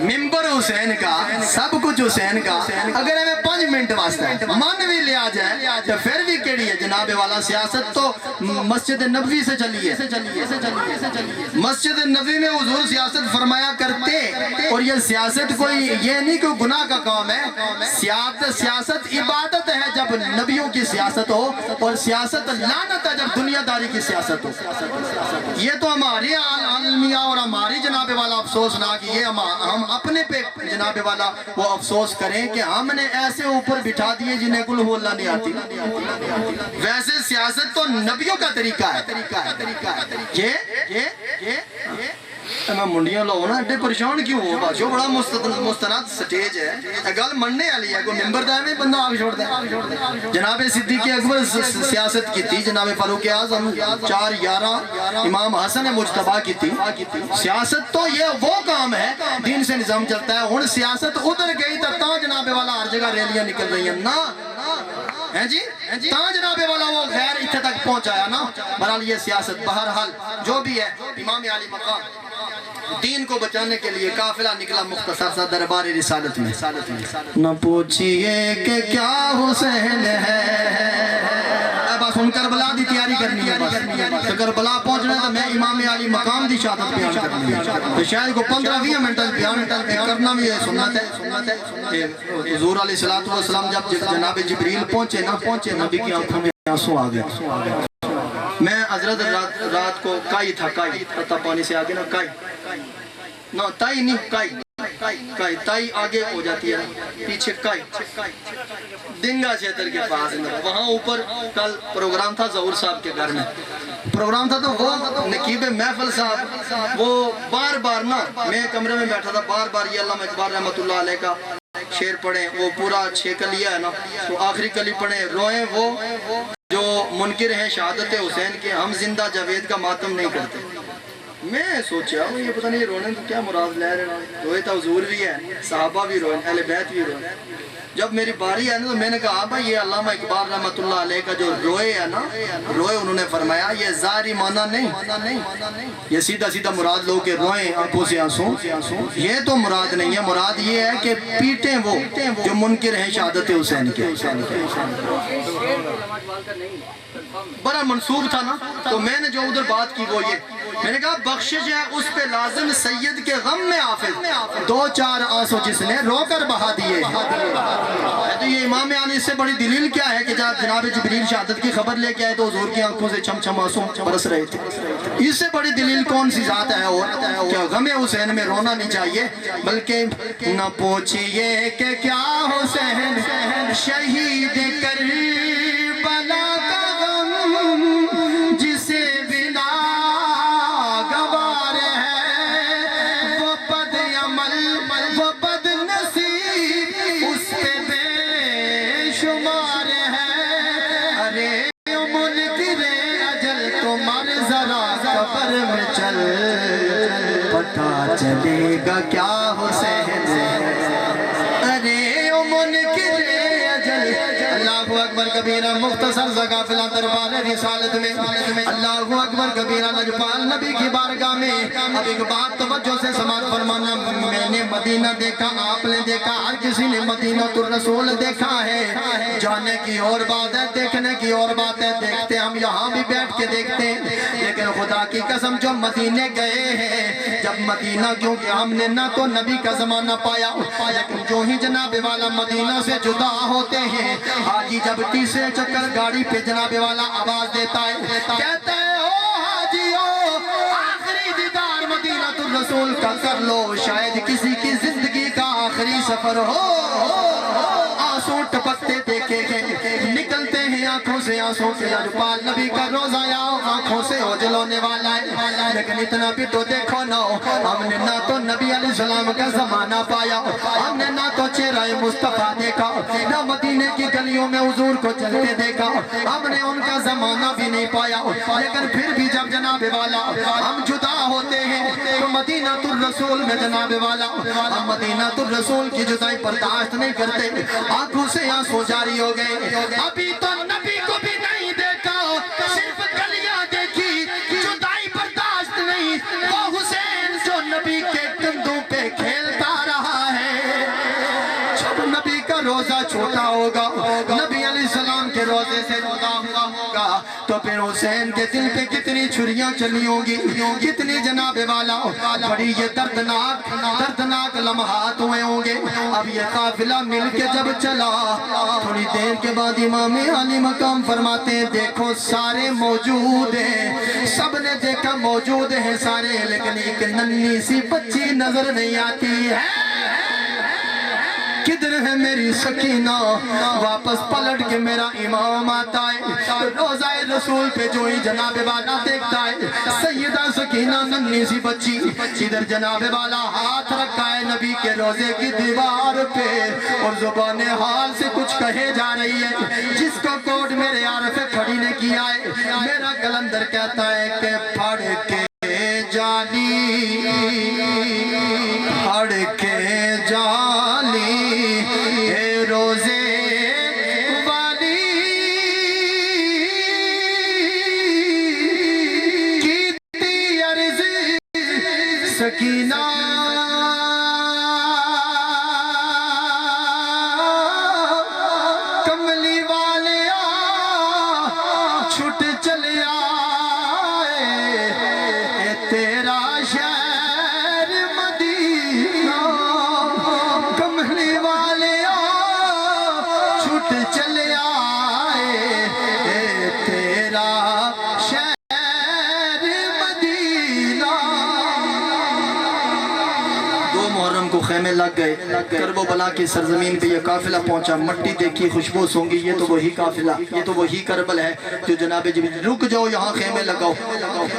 ممبر حسین کا، سب کچھ حسین کا، اگر ہمیں 5 منٹ واسطہ مان بھی لیا جائے تو پھر بھی کیڑی ہے جناب والا؟ سیاست تو مسجد نبوی سے چلی ہے، مسجد نبوی میں حضور سیاست فرمایا کرتے، اور یہ سیاست کوئی یہ نہیں کہ گناہ کا کام ہے، سیاست عبادت ہے جب نبیوں کی سیاست ہو، اور سیاست لعنت ہے جب دنیا داری کی سیاست ہو۔ یہ تو ہماری عالمیہ اور ہماری جناب والا افسوس نہ کہ یہ ہم اپنے پہ جناب والا وہ افسوس کریں کہ ہم نے ایسے اوپر بٹھا دیے جنہیں قل ہو اللہ نہیں آتی۔ ویسے سیاست تو نبیوں کا طریقہ ہے۔ میں منڈیاں لو نا اڈے پریشان کیوں ہو بادشاہ؟ بڑا مستند سٹیج ہے، گل مننے والی ہے، کوئی ممبر دا میں بندہ آ چھوڑ دے۔ جناب صدیق اکبر سیاست کی تھی، جناب فاروق اعظم 4/11 امام حسن مجتبیٰ کی تھی۔ سیاست تو یہ وہ کام ہے، دین سے نظام چلتا ہے۔ ہن سیاست ادھر گئی تو جناب والا ہر جگہ ریلیاں نکل رہی ہیں نا، ہیں جی تاں جناب والا وہ غیر اتھے تک پہنچایا نا۔ بہرحال یہ سیاست بہرحال جو بھی ہے، امام علی مقام دین کو بچانے کے لیے قافلہ نکلا مختصر سا دربار رسالت میں۔ نہ پوچھئے کہ کیا حسین ہے، بس ان کربلا دی تیاری کرنی ہے، بس کربلا پہنچنا ہے تو میں امام علی مقام دی شہادت بیان کرنی ہے، تو شاید کو 15-20 منٹ بیان کرنا بھی ہے، سنت ہے۔ حضور علیہ السلام جب جناب جبریل پہنچے نبی کی آنکھوں میں آنسو آ گئے۔ میں حضرت رات کو کائی تھا، کائی پتا پانی سے آگے نا، کائی نہ تائی نہیں، کائی تائی آگے ہو جاتی ہے، پیچھے کائی دنگا چھیتر کے پاس، وہاں اوپر کل پروگرام تھا ظہور صاحب کے گھر میں پروگرام تھا، تو وہ نقیب محفل صاحب وہ بار بار نا، میں کمرے میں بیٹھا تھا، بار بار یہ علامہ اقبال رحمت اللہ علیہ کا شعر پڑھیں، وہ پورا 6 کلیہ ہے نا، تو آخری کلی پڑھیں، روئیں وہ جو منکر ہیں شہادت حسین کے، ہم زندہ جاوید کا ماتم نہیں کرتے۔ میں سوچا یہ پتہ نہیں رونے تو کیا مراد لے رہے ہیں، روئے تو حضور بھی ہے، صحابہ بھی روئے، اہل بیت بھی روئے۔ جب میری باری ہے نا تو میں نے کہا بھائی یہ علامہ اقبال رحمت اللہ علیہ کا جو روئے ہے نا، روئے انہوں نے فرمایا یہ ظاہری معنی نہیں، یہ سیدھا سیدھا مراد لو کہ روئیں آنکھوں سے آنسوں، یہ تو مراد نہیں ہے، مراد یہ ہے کہ پیٹیں وہ جو منکر ہیں شہادت حسین کے۔ بڑا منصوب تھا نا، تو میں نے جو ادھر بات کی وہ یہ، میں نے کہا بخشش ہے اس پہ لازم سید کے غم میں حافظ، 2-4 آنسو جس نے رو کر بہا دیے۔ تو یہ امام علی سے بڑی دلیل کیا ہے کہ جب جناب جبریل شہادت کی خبر لے کے آئے تو حضور کی آنکھوں سے چھم چھم آنسو برس رہے تھے۔ اس سے بڑی دلیل کون سی ذات ہے اور کیا غم حسین میں رونا نہیں چاہیے، بلکہ نہ پوچھئے کہ کیا حسین شہید کربلا کا غم جسے بنا گوار ہے، وہ بد عمل وہ بد نصیب اس پہ بے شمار ہے۔ ارے منکر اجل تمہارے ذرا قبر میں چل، پتہ چلے گا کیا حسین ہے۔ ارے منکر اجل، اللہ اکبر کبیرہ، مختصر سا قافلہ دربار رسالت میں، اللہ اکبر کبیرہ، لجپال نبی کی بارگاہ میں۔ اب ایک بات توجہ سے سماعت فرمانا، میں نے مدینہ دیکھا، آپ نے دیکھا، ہر کسی نے مدینہ الرسول دیکھا ہے، جانے کی اور بات ہے، دیکھنے کی اور بات ہے، دیکھتے ہم یہاں بھی بیٹھ کے دیکھتے ہیں، لیکن خدا کی قسم جو مدینے گئے ہیں، جب مدینہ کیونکہ ہم نے نہ تو نبی کا زمانہ پایا، لیکن جو ہی جناب والا مدینہ سے جدا ہوتے ہیں، حاجی جب تیسرے چکر گاڑی پہ جناب والا آواز دیتا ہے، کہتا ہے او حاجیو آخری دیدار مدینہ الرسول کا کر لو، شاید کسی کی زندگی کا آخری سفر ہو۔ آنسو ٹپکتے دیکھے گئے، نکلتے ہیں آنکھوں سے آنسوں کے، لجپال نبی کا روزہ یا آنکھوں سے اوجھل ہونے والا ہے، لیکن اتنا بھی تو دیکھو نا، ہم نے نہ تو نبی علیہ السلام کا زمانہ پایا، ہم نے نہ تو چہرہ مصطفیٰ دیکھا، نہ مدینے کی گلیوں میں حضور کو چلتے دیکھا، ہم نے ان کا زمانہ بھی نہیں پایا، لیکن پھر بھی جب جناب والا ہم جدا ہوتے ہیں تو مدینہ الرسول میں جناب والا ہم مدینہ الرسول کی جدائی برداشت نہیں کرتے، آنکھوں سے آنسو جاری ہو گئے، ابھی تو نبی کو بھی نہیں دیکھا۔ کا روزہ چھوٹا ہوگا، نبی علیہ السلام کے روزے سے جدا ہوا ہوگا، تو پھر حسین کے دل پہ کتنی چھریاں چلی ہوں گی، کتنی جناب والا بڑی یہ دردناک لمحات ہوئے ہوں گے۔ اب یہ قافلہ مل کے جب چلا، تھوڑی دیر کے بعد امام علی مقام فرماتے ہیں دیکھو سارے موجود ہیں، سب نے دیکھا موجود ہیں سارے، لیکن ایک ننھی سی بچی نظر نہیں آتی ہے۔ کدھر ہے میری سکینہ؟ واپس پلٹ کے میرا امام آتا ہے، روضہ رسول پہ جو ہی جناب والا دیکھتا ہے سیدہ سکینہ ننھی سی بچی، ادھر جناب والا ہاتھ رکھا ہے نبی کے روزے کی دیوار پہ، اور زبان حال سے کچھ کہے جا رہی ہے، جس کو کوٹ میرے عارف کھڑی نے کیا ہے۔ میرا قلندر کہتا ہے کہ پھڑ کے جالی، پھڑ کے جالی اے روزے والی، کیتی عرض سکینہ کملی والیا چھٹ چلے آئے، اے تیرا شہر مدینہ، کملی والیا چھٹ چلے آئے، اے تیرا شہر مدینہ۔ دو محرم کو خیمے لگ گئے، کرب و بلا کی سرزمین پہ یہ قافلہ پہنچا، مٹی دیکھی خوشبو سونگی، یہ تو وہی قافلہ، یہ تو وہی کربل ہے جو جناب جبریل رک جاؤ یہاں خیمے لگاؤ۔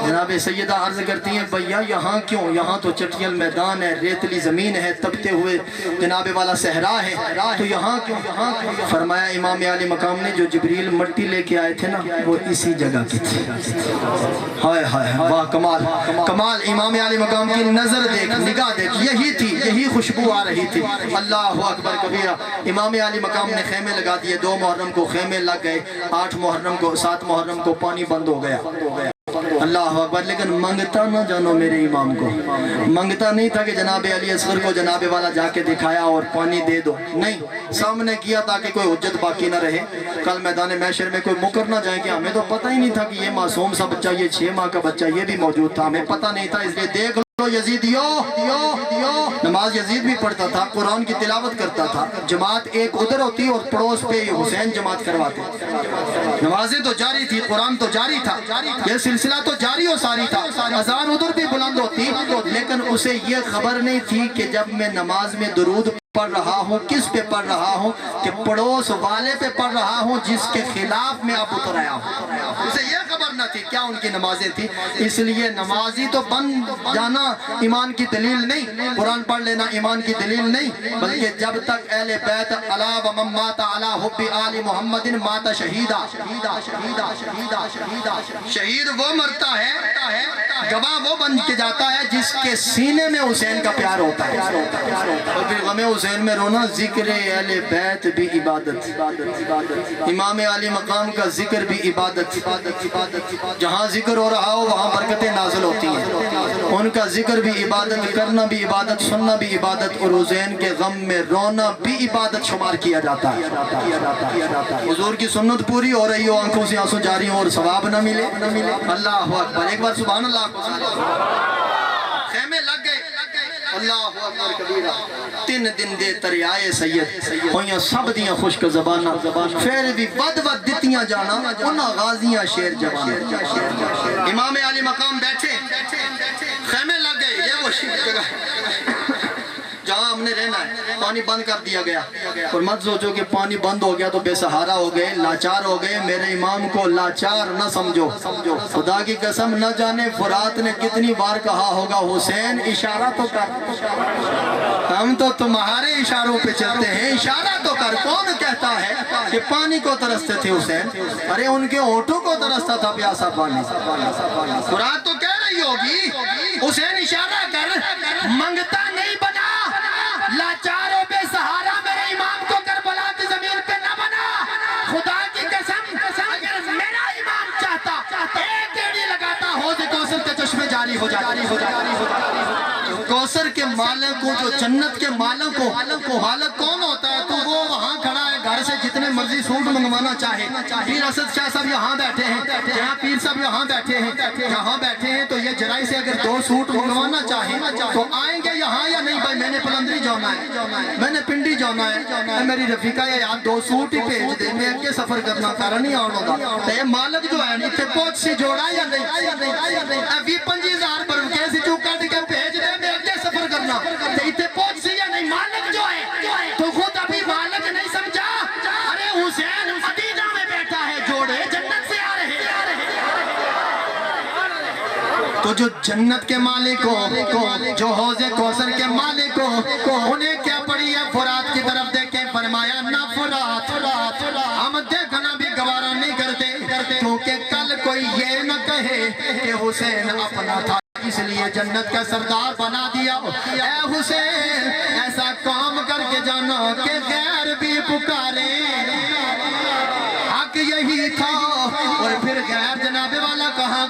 جناب سیدہ عرض کرتی ہیں بھیا یہاں کیوں؟ یہاں تو چٹیل میدان ہے، ریتلی زمین ہے، تپتے ہوئے جناب والا صحرا ہے، تو یہاں کیوں؟ فرمایا امام علی مقام نے جو جبریل مٹی لے کے آئے تھے نا وہ اسی جگہ کی تھی۔ ہائے ہائے واہ کمال کمال، امام علی مقام کی نظر دیکھ، نگاہ دیکھ، یہی تھی، یہی خوشبو آ رہی تھی۔ اللہ اکبر کبیرہ۔ امام علی مقام نے خیمے لگا دیے، 2 محرم کو خیمے لگ گئے، 7 محرم کو پانی بند ہو گیا۔ اللہ اکبر، لیکن منگتا نہ جانو میرے امام کو، منگتا نہیں تھا کہ جناب علی اصغر کو جناب والا جا کے دکھایا اور پانی دے دو، نہیں، سامنے کیا تاکہ کوئی حجت باقی نہ رہے، کل میدان محشر میں کوئی مکر نہ جائے کہ ہمیں تو پتہ ہی نہیں تھا کہ یہ معصوم سا بچہ، یہ 6 ماہ کا بچہ یہ بھی موجود تھا، ہمیں پتہ نہیں تھا، اس لیے دیکھ لو یزیدیو، نماز یزید بھی پڑھتا تھا، قرآن کی تلاوت کرتا تھا، جماعت ایک ادھر ہوتی اور پڑوس پہ حسین جماعت کرواتے، نمازیں تو جاری تھی، قرآن تو جاری تھا، یہ سلسلہ تو جاری و ساری تھا، اذان ادھر بھی بلند ہوتی، لیکن اسے یہ خبر نہیں تھی کہ جب میں نماز میں درود پڑھ رہا ہوں کس پہ پڑھ رہا ہوں، کہ پڑوس والے پہ پڑھ رہا ہوں جس کے خلاف میں اب اتر آیا ہوں، اسے یہ خبر نہ تھی کیا ان کی نمازیں تھی۔ اس لیے نمازی تو بن جانا ایمان کی دلیل نہیں، قرآن پڑھ لینا ایمان کی دلیل نہیں، بلکہ جب تک اہل بیت علی و من مات علی حب آل محمد مات شہیدہ، شہید وہ مرتا ہے، گواہ وہ بن کے جاتا ہے جس کے سینے میں حسین کا پیار ہوتا ہے، اور پھر غم حسین میں رونا۔ ذکر اہل بیت بھی عبادت، امام علی مقام کا ذکر بھی عبادت، جہاں ذکر ہو رہا ہو وہاں برکتیں نازل ہوتی ہیں، ان کا ذکر بھی عبادت، کرنا بھی عبادت، سننا بھی عبادت، اور حسین کے غم میں رونا بھی عبادت شمار کیا جاتا ہے۔ حضور کی سنت پوری ہو رہی ہو، آنکھوں سے آنسو جاری ہو اور ثواب نہ ملے، اللہ اکبر، ایک بار سبحان اللہ۔ خیمے لگ گئے، اللہ اکبر کبیرہ، 3 دن دے تریائے سید ہویاں سب دیاں خشک زبانہ، پھر بھی ود دتیاں جانا انہاں غازیاں شیر جوان۔ امام علی مقام بیٹھے، خیمے لگ گئے، یہ وہ جگہ جہاں ہم نے رہنا ہے، پانی بند کر دیا گیا، اور مت سوچو کہ پانی بند ہو گیا تو بے سہارا ہو گئے، لاچار ہو گئے، میرے امام کو لاچار نہ سمجھو، خدا کی قسم نہ جانے فرات نے کتنی بار کہا ہوگا حسین اشارہ تو کر، ہم تو تمہارے اشاروں پہ چلتے ہیں، اشارہ تو کر۔ کون کہتا ہے کہ پانی کو ترستے تھے حسین؟ ارے ان کے ہونٹوں کو ترستا تھا پیاسا پانی۔ فرات تو کہہ رہی ہوگی حسین اشارہ کر، منگتا نہیں بنا، لاچاروں بے سہارا میرے امام کو کربلا کی زمین پہ نہ بنا۔ خدا کی قسم اگر میرا امام چاہتا ایک ایڑی لگاتا حوض کوثر کے چشمے جاری ہو جاتی۔ کوثر کے مالک کو، جو جنت کے مالک کو، مالک کون ہوتا ہے؟ تو وہ وہاں سوٹ منگوانا چاہے، پیر اسد شاہ صاحب یہاں بیٹھے ہیں، جہاں پیر صاحب یہاں بیٹھے ہیں، یہاں بیٹھے ہیں، تو یہ جرائی سے اگر 2 سوٹ منگوانا چاہے تو آئیں گے یہاں یا نہیں؟ بھائی میں نے پلندری جانا ہے، میں نے پنڈی جانا ہے، میری رفیقہ یا 2 سوٹ ہی بھیج دے، میں اگے سفر کرنا کارا نہیں آنا دا تو یہ مالک جو ہے اتنے پہنچ سے جوڑا یا نہیں؟ ابھی 25,000 پر کیسی چوک کٹ کے بھیج دے، میں اگے سفر کرنا تو اتنے پہنچ سے یا نہیں؟ مالک جو ہے تو خود ابھی مالک نہیں سمجھا، ارے حسین عدیدہ میں بیٹھا ہے، جوڑے جنت سے آ رہے ہیں۔ تو جو جنت کے مالک ہو، جو حوض کوثر کے مالک ہو، انہیں کیا پڑی ہے؟ فرات کی طرف دیکھیں، فرمایا نہ فرات، ہم دیکھنا بھی گوارا نہیں کرتے، کیونکہ کل کوئی یہ نہ کہے کہ حسین اپنا تھا اس لیے جنت کا سردار بنا دیا۔ اے حسین ایسا کام کر کے جانا کہ غیر بھی پکارے، حق یہی تھا۔ اور پھر غیر جناب والا کہاں،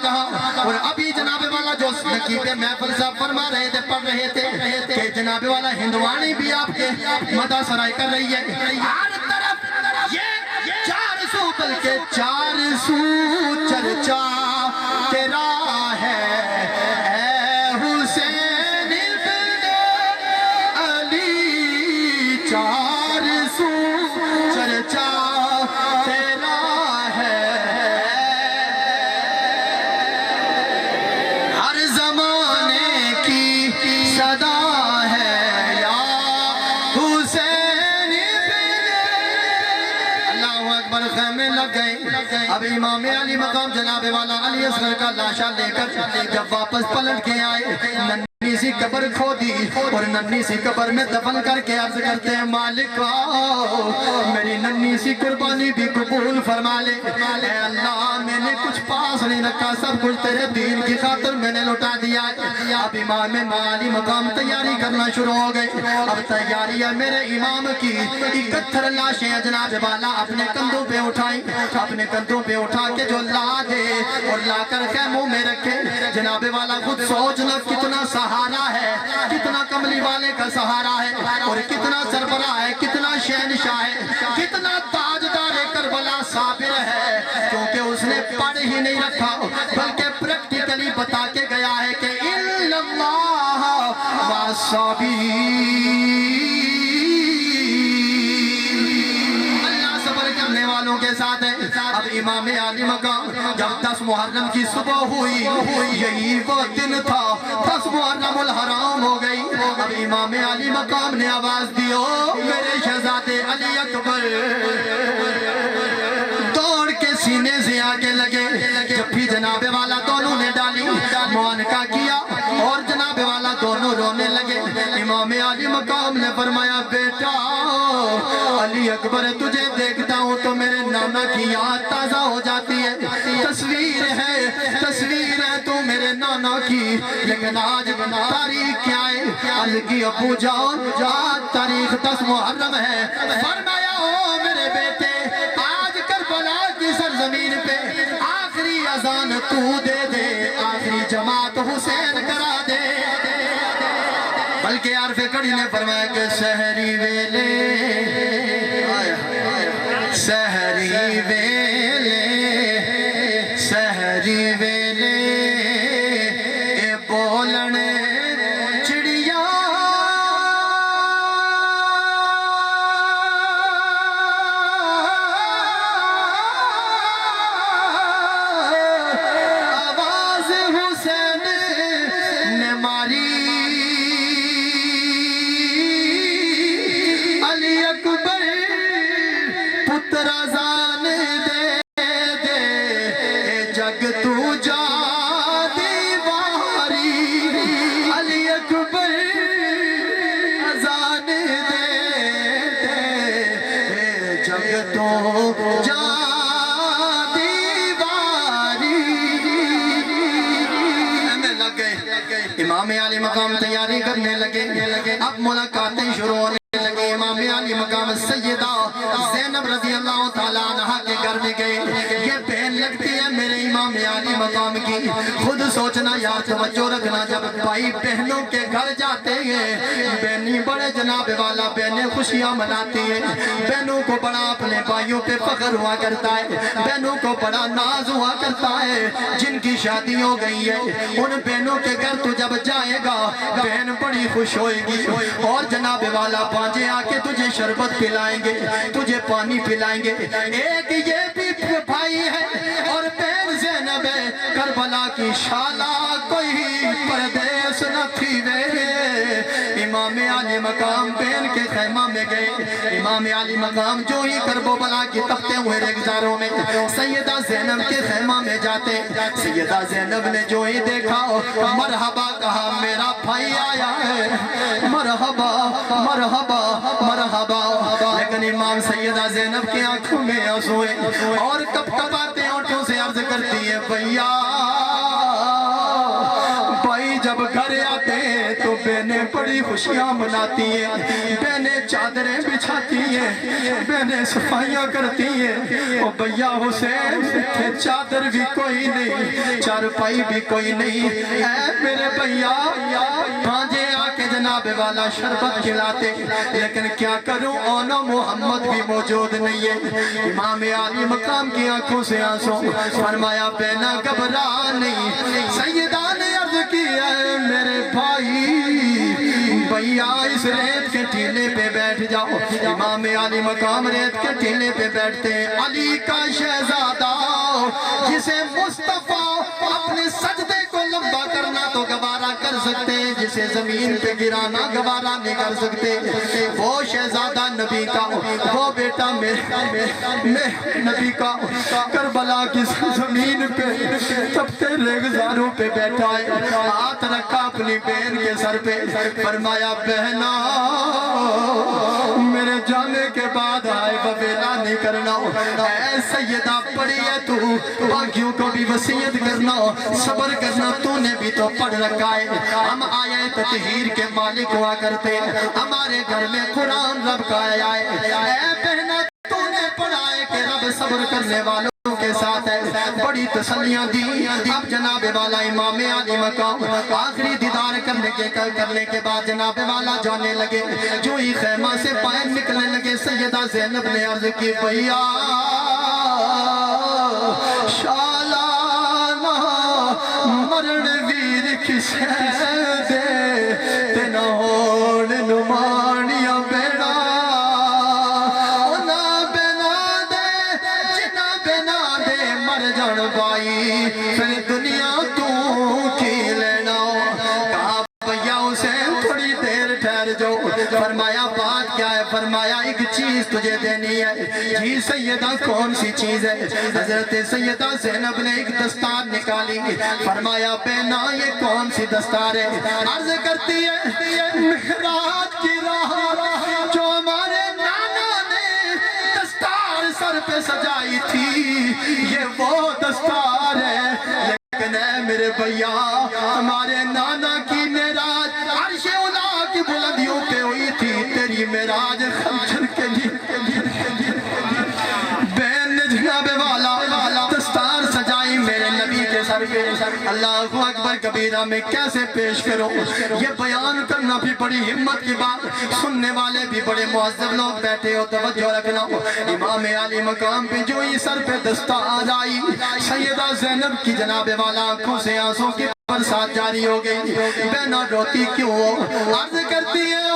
اور ابھی جناب والا جو نقیب محفل صاحب فرما رہے تھے، پڑھ رہے تھے کہ جناب والا ہندوانی بھی آپ کے مدح سرائی کر رہی ہے، ہر طرف یہ 400 بلکہ 400 چرچا تیرا ہے، اے حسین ابن علی، 400 چرچا تیرا ہے، ہر زمانے کی صدا ہے یا حسین ابن، اللہ اکبر، خیمے لگ گئے۔ اب امام علی مقام جناب والا علی اصغر کا لاشا لے کر جب واپس پلٹ کے آئے، ننھی سی قبر کھو دی اور ننھی سی قبر میں دفن کر کے عرض کرتے ہیں مالک میری ننھی سی قربانی بھی قبول فرما لے، اے اللہ میں نے کچھ پاس نہیں رکھا، سب کچھ تیرے دین کی خاطر میں نے لوٹا دیا۔ اب امام علی مقام تیاری کرنا شروع ہو گئے، اب تیاری ہے میرے امام کی، 71 لاشیں جناب والا اپنے کندھوں پہ اٹھائیں، اپنے کندھوں پہ اٹھا کے جو لا دے اور لا کر خیموں میں رکھے۔ جناب والا خود سوچنا کتنا سہارا ہے، کتنا کملی والے کا سہارا ہے، اور کتنا سربراہ ہے، کتنا شہنشاہ ہے، کتنا تاجدار کربلا صابر ہے، کیونکہ اس نے پڑھ ہی نہیں رکھا بلکہ پریکٹیکلی بتا کے گیا ہے کہ اِلَّا اللَّهَ وَالصَّابِرِينَ، والوں کے ساتھ ہے۔ اب امام علی مقام جب 10 محرم کی صبح ہوئی، یہی وہ دن تھا، 10 محرم الحرام ہو گئی۔ اب امام علی مقام نے آواز دی، او میرے شہزادے علی اکبر، دوڑ کے سینے سے آگے لگے، جب بھی جناب والا دونوں نے ڈالی، معانقہ کیا اور جناب والا دونوں رونے لگے۔ امام علی مقام نے فرمایا بیٹا علی اکبر، تجھے دیکھتا ہوں تو میرے نانا کی یاد تازہ ہو جاتی ہے، تصویر ہے تو میرے نانا کی، لیکن آج تاریخ کیا ہے؟ آج کی ابو جان تاریخ 10 محرم ہے۔ فرمایا او میرے بیٹے، آج کربلا کی سرزمین پہ آخری اذان تو دے دے، آخری جماعت حسین کرا دے۔ بلکہ عارف کڑی نے فرمایا کہ سحری ویلے، سحری ویلے، سحری ویلے اے بولنے چڑیا، آواز حسین نے ماری، علی اکبر پتر آزان دے دے، اے جگ تو جا دیواری، علی اکبر آزان دے دے، اے جگ تو جا دیواری۔ ہمیں لگ گئے، امام علی مقام تیاری کرنے لگے، اب ملاقاتیں شروع ہونے لگے۔ امام علی مقام سیدہ زینب رضی اللہ تعالیٰ عنہ کے گھر میں گئے، یہ بہن لگتی ہے میرے امام امام عالی مقام کی. خود سوچنا یار, توجہ رکھنا, جب بھائی بہنوں کے گھر جاتے ہیں بہنیں بڑے جناب والا بہنیں خوشیاں مناتی ہیں. بہنوں کو بڑا اپنے بھائیوں پہ فخر ہوا کرتا ہے, بہنوں کو بڑا ناز ہوا کرتا ہے. جن کی شادی ہو گئی ہے ان بہنوں کے گھر تو جب جائے گا بہن بڑی خوش ہوئے گی, اور جناب والا بانجے آ کے تجھے شربت پلائیں گے, تجھے پانی پلائیں گے. ایک یہ بھی بھائی ہے اور بہن زینب ہے کربلا کی شالا, کوئی پردیس نہ تھی وے. امام عالی مقام بہن کے خیمہ میں گئے. امام عالی مقام جو ہی کربلا کی تپتے ہوئے ریگزاروں میں سیدہ زینب کے خیمہ میں جاتے, سیدہ زینب نے جو ہی دیکھا مرحبا کہا, میرا بھائی آیا ہے, مرحبا مرحبا مرحبا. لیکن امام سیدہ زینب کی آنکھوں میں آنسو ہیں اور کب کب آتے ہونٹوں سے عرض کرتی ہے بھیا بھائی جب گھر آتے ہیں تو بہنیں بڑی خوشیاں مناتی ہیں, بہنیں چادریں بچھاتی ہیں, بہنیں صفائیاں کرتی ہیں. اور بھیا حسین چادر بھی کوئی نہیں, چارپائی بھی کوئی نہیں, اے میرے بھیا بھانجے آ کے جناب والا شربت کھلاتے, لیکن کیا کروں اونا محمد بھی موجود نہیں ہے. امام عالی مقام کی آنکھوں سے آنسو, فرمایا بہنا گھبرا نہیں. سیدہ نے عرض کی ہے میرے بھائی بھیا اس ریت کے ٹیلے پہ بیٹھ جاؤ. امام عالی مقام ریت کے ٹیلے پہ بیٹھتے ہیں. علی کا شہزادہ جسے مصطفیٰ اپنے سجدے کو لمبا کرنا تو گوارا کر سکتے, جسے زمین پہ گرانا گوارا نہیں کر سکتے, وہ شہزادہ نبی کا, وہ بیٹا نبی کا کربلا کی زمین پہ تپتے ریگزاروں پہ بیٹھا ہے. ہاتھ رکھا اپنی بہن کے سر پہ, فرمایا بہنا میرے جانے کے بعد آئے بویلا نہیں کرنا, اے سیدہ پڑھی ہے تو باقیوں کو بھی وصیت کرنا, صبر کرنا, تو نے بھی تو پڑھ رکھا ہے. ہم آیت تطہیر کے مالک ہوا کرتے, ہمارے گھر میں قرآن رب کا آیا ہے. اے بہنا تو نے پڑھا ہے کہ رب صبر کرنے والوں کے ساتھ ہے, بڑی تسلیاں دی. اب جناب والا امام عالی مقام آخری دیدار کرنے کے بعد جناب والا جانے لگے, جو ہی خیمہ سے باہر نکلنے لگے سیدہ زینب نے عرض کی بھیا شالانا مرن ویر کسے دے تینا ہون نمانیاں بیڑا, جان بھائی پھر دنیا تو کی لینا. کہا بھیا حسین تھوڑی دیر ٹھہر جاؤ. فرمایا بات کیا ہے؟ فرمایا ایک چیز تجھے دینی ہے. جی سیدہ کون سی چیز ہے؟ حضرت سیدہ زینب نے ایک دستار نکالی. فرمایا بہنا یہ کون سی دستار ہے؟ عرض کرتی ہے معراج کی راہ جو ہمارے نانا نے دستار سر پہ سجائی تھی یہ وہ دستار ہے. لیکن اے میرے بھیا ہمارے نانا کی معراج عرش اولا کی بلندیوں پہ ہوئی تھی, تیری معراج خنجر کے لیے. بہن نے جناب والا دستار سجائی میرے نبی کے سر پہ. اللہ اکبر کبیرہ میں کیسے پیش کروں, یہ بیان کرنا بھی بڑی ہمت کی بات, سننے والے بھی بڑے معذب لوگ بیٹھے ہو, توجہ رکھنا. امام عالی مقام پہ جو ہی سر پہ دستار آئی سیدہ زینب کی جناب والا آنکھوں سے آنسوں کی برسات جاری ہو گئی. بہنا روتی کیوں ہو؟ عرض کرتی ہے